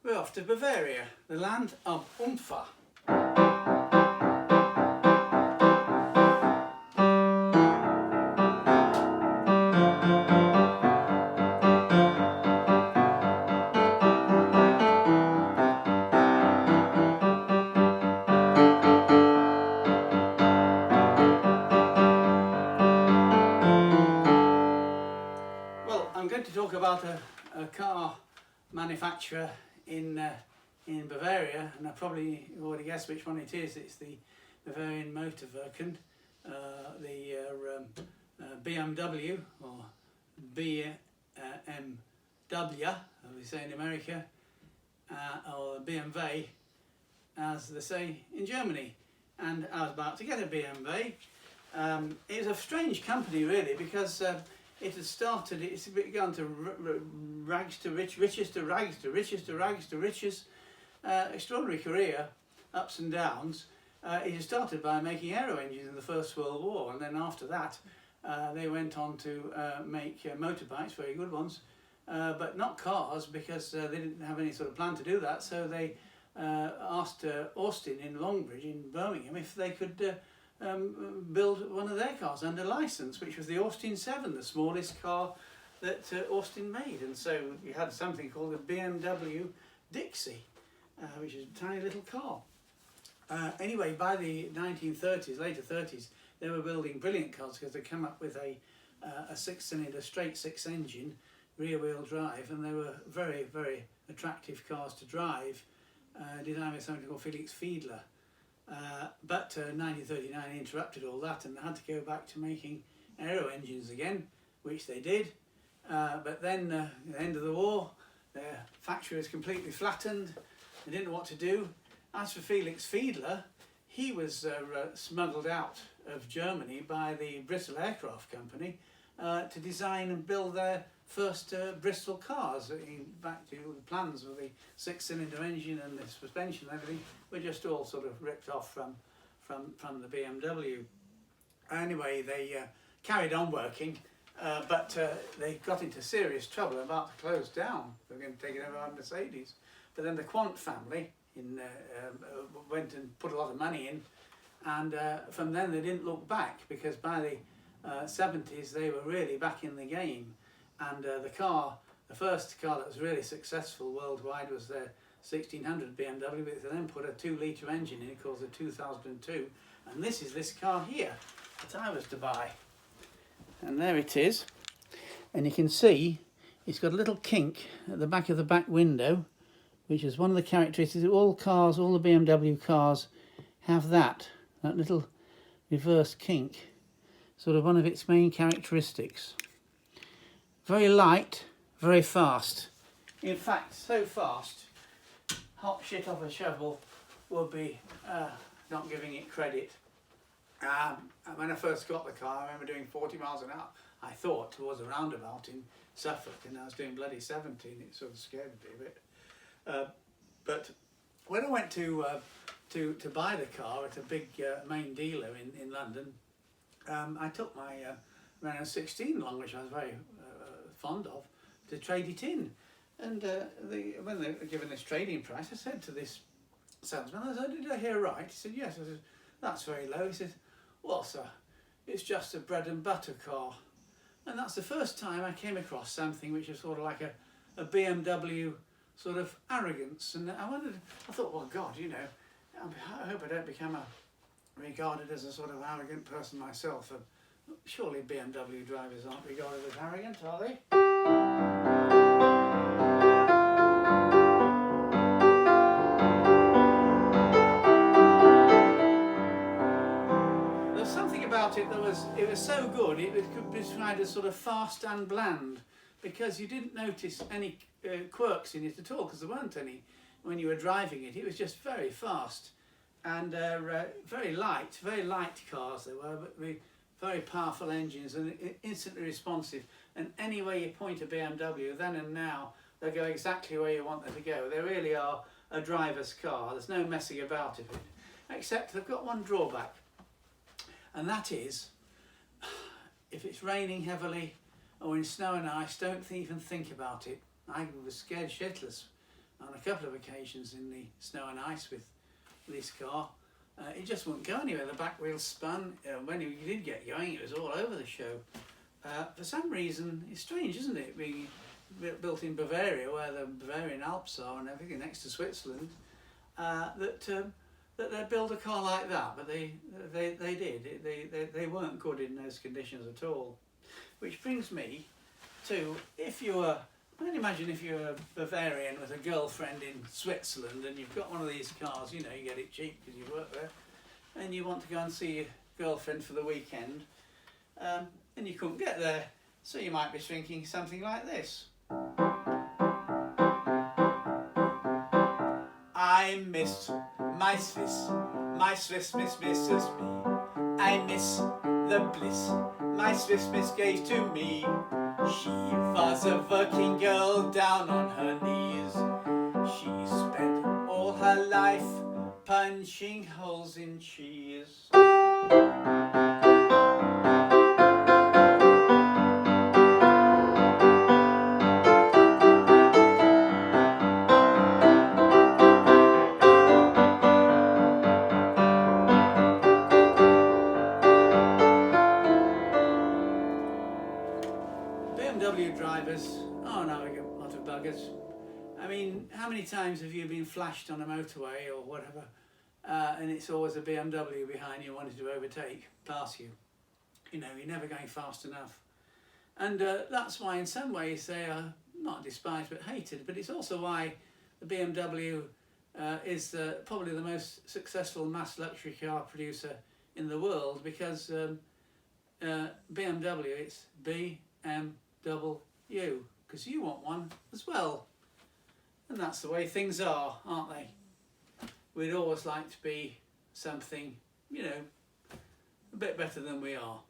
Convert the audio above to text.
We're off to Bavaria, the land of Unfall. Well, I'm going to talk about a car manufacturer in Bavaria, and I probably already guessed which one it is. It's the Bavarian Motorwerken, the BMW, or BMW, as we say in America, or BMW, as they say in Germany. And I was about to get a BMW. It was a strange company, really, because it had started, it's begun to rags to riches to rags to riches to rags to riches. Extraordinary career, ups and downs. It had started by making aero engines in the First World War, and then after that they went on to make motorbikes, very good ones, but not cars, because they didn't have any sort of plan to do that. So they asked Austin in Longbridge in Birmingham if they could build one of their cars under license, which was the Austin 7, the smallest car that Austin made. And so you had something called the BMW Dixie, which is a tiny little car. Anyway, by the 1930s, later 30s, they were building brilliant cars because they came up with a six-cylinder straight six engine, rear-wheel drive, and they were very, very attractive cars to drive, designed by somebody called Felix Fiedler. But 1939 interrupted all that, and they had to go back to making aero engines again, which they did. But then at the end of the war, their factory was completely flattened. They didn't know what to do. As for Felix Fiedler, he was smuggled out of Germany by the Bristol Aircraft Company to design and build their first Bristol cars. In fact, the plans with the six-cylinder engine and the suspension and everything were just all sort of ripped off from the BMW. Anyway, they carried on working, but they got into serious trouble, about to close down. They were going to take it over by Mercedes. But then the Quant family went and put a lot of money in, and from then they didn't look back, because by the 70s they were really back in the game. And the first car that was really successful worldwide was their 1600 BMW, but they then put a 2-litre engine in it called the 2002. And this is this car here that I was to buy. And there it is. And you can see it's got a little kink at the back of the back window, which is one of the characteristics. All cars, all the BMW cars have that little reverse kink, sort of one of its main characteristics. Very light, very fast. In fact, so fast, hot shit off a shovel would be not giving it credit. When I first got the car, I remember doing 40 miles an hour. I thought towards a roundabout in Suffolk, and I was doing bloody 70, and it sort of scared me a bit. But when I went to buy the car at a big main dealer in London, I took my Renault 16 along, which I was very fond of, to trade it in. And when they were given this trading price, I said to this salesman, I said, "Did I hear right?" He said, "Yes." I said, "That's very low." He said, "Well, sir, it's just a bread and butter car." And that's the first time I came across something which is sort of like a BMW sort of arrogance. And I thought, well, God, you know, I hope I don't become regarded as a sort of arrogant person myself. Surely BMW drivers aren't regarded as arrogant, are they? There's something about it that was so good, it could be described as sort of fast and bland, because you didn't notice any quirks in it at all, because there weren't any when you were driving it. It was just very fast and very light cars they were, but very powerful engines and instantly responsive. And any way you point a BMW, then and now, they'll go exactly where you want them to go. They really are a driver's car. There's no messing about it, except they've got one drawback, and that is, if it's raining heavily or in snow and ice, don't even think about it. I was scared shitless on a couple of occasions in the snow and ice with this car. It just wouldn't go anywhere. The back wheel spun. When you did get going, it was all over the show. For some reason, it's strange, isn't it, being built in Bavaria, where the Bavarian Alps are and everything, next to Switzerland, that they build a car like that. But they did. They weren't good in those conditions at all. Which brings me to, if you were, I can imagine if you're a Bavarian with a girlfriend in Switzerland and you've got one of these cars, you know, you get it cheap because you work there, and you want to go and see your girlfriend for the weekend, and you couldn't get there, so you might be thinking something like this. I miss my Swiss miss misses me. I miss the bliss my Swiss miss gave to me. She was a working girl down on her knees. She spent all her life punching holes in cheese. BMW drivers are an arrogant lot of buggers. I mean, how many times have you been flashed on a motorway or whatever, and it's always a BMW behind you wanting to overtake, pass you? You know, you're never going fast enough. And that's why in some ways they are not despised but hated, but it's also why the BMW is probably the most successful mass luxury car producer in the world, because BMW, it's BMW, because you want one as well. And that's the way things are, aren't they? We'd always like to be something, you know, a bit better than we are.